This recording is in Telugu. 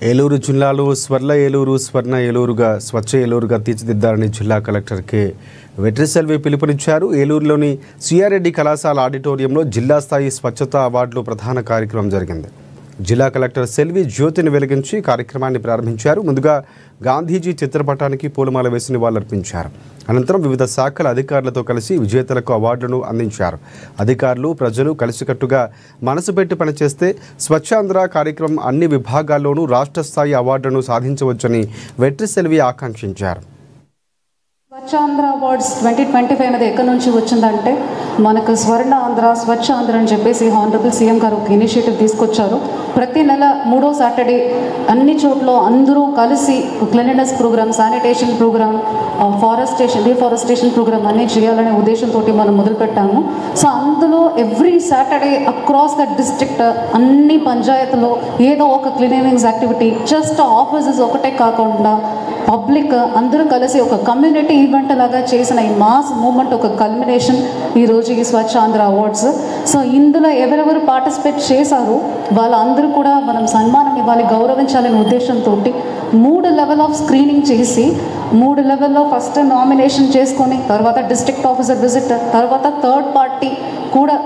ఏలూరు జిల్లాలో స్వర్ణ ఏలూరుగా స్వచ్ఛ ఏలూరుగా తీర్చిదిద్దాలని జిల్లా కలెక్టర్ కె వెట్రిసెల్వి పిలుపునిచ్చారు. ఏలూరులోని సిఆర్రెడ్డి కళాశాల ఆడిటోరియంలో జిల్లా స్థాయి స్వచ్ఛతా అవార్డులు ప్రధాన కార్యక్రమం జరిగింది. జిల్లా కలెక్టర్ సెల్వి జ్యోతిని వెలిగించి కార్యక్రమాన్ని ప్రారంభించారు. ముందుగా గాంధీజీ చిత్రపటానికి పూలమాల వేసి నివాళులర్పించారు. అనంతరం వివిధ శాఖల అధికారులతో కలిసి విజేతలకు అవార్డులను అందించారు. అధికారులు, ప్రజలు కలిసికట్టుగా మనసు పెట్టి పనిచేస్తే స్వచ్ఛాంధ్ర కార్యక్రమం అన్ని విభాగాల్లోనూ రాష్ట్ర స్థాయి అవార్డులను సాధించవచ్చని వెట్రిసెల్వి ఆకాంక్షించారు. స్వచ్ఛాంధ్ర అవార్డ్స్ 2025 అనేది ఎక్కడి నుంచి వచ్చిందంటే మనకు స్వర్ణ ఆంధ్ర, స్వచ్ఛ ఆంధ్ర అని చెప్పేసి హానరబుల్ సీఎం గారు ఒక ఇనిషియేటివ్ తీసుకొచ్చారు. ప్రతి నెల 3వ సాటర్డే అన్ని చోట్ల అందరూ కలిసి cleanliness programme, sanitation programme, deforestation programme అన్నీ చేయాలనే ఉద్దేశంతో మనం మొదలుపెట్టాము. సో అందులో every Saturday across the district అన్ని పంచాయతీలో ఏదో ఒక క్లీనింగ్ యాక్టివిటీ, జస్ట్ ఆఫీసెస్ ఒకటే కాకుండా పబ్లిక్ అందరూ కలిసి ఒక కమ్యూనిటీ ఈవెంట్ లాగా చేసిన ఈ మాస్ మూమెంట్ ఒక కల్మినేషన్ ఈరోజు ఈ స్వచ్ఛ ఆంధ్ర అవార్డ్స్. సో ఇందులో ఎవరెవరు పార్టిసిపేట్ చేశారో వాళ్ళందరూ కూడా మనం సన్మానం ఇవ్వాలి, గౌరవించాలనే ఉద్దేశంతో 3 లెవెల్ ఆఫ్ స్క్రీనింగ్ చేసి 3 లెవెల్లో ఫస్ట్ నామినేషన్ చేసుకొని తర్వాత డిస్ట్రిక్ట్ ఆఫీసర్ విజిట్, తర్వాత థర్డ్ పార్టీ కూడా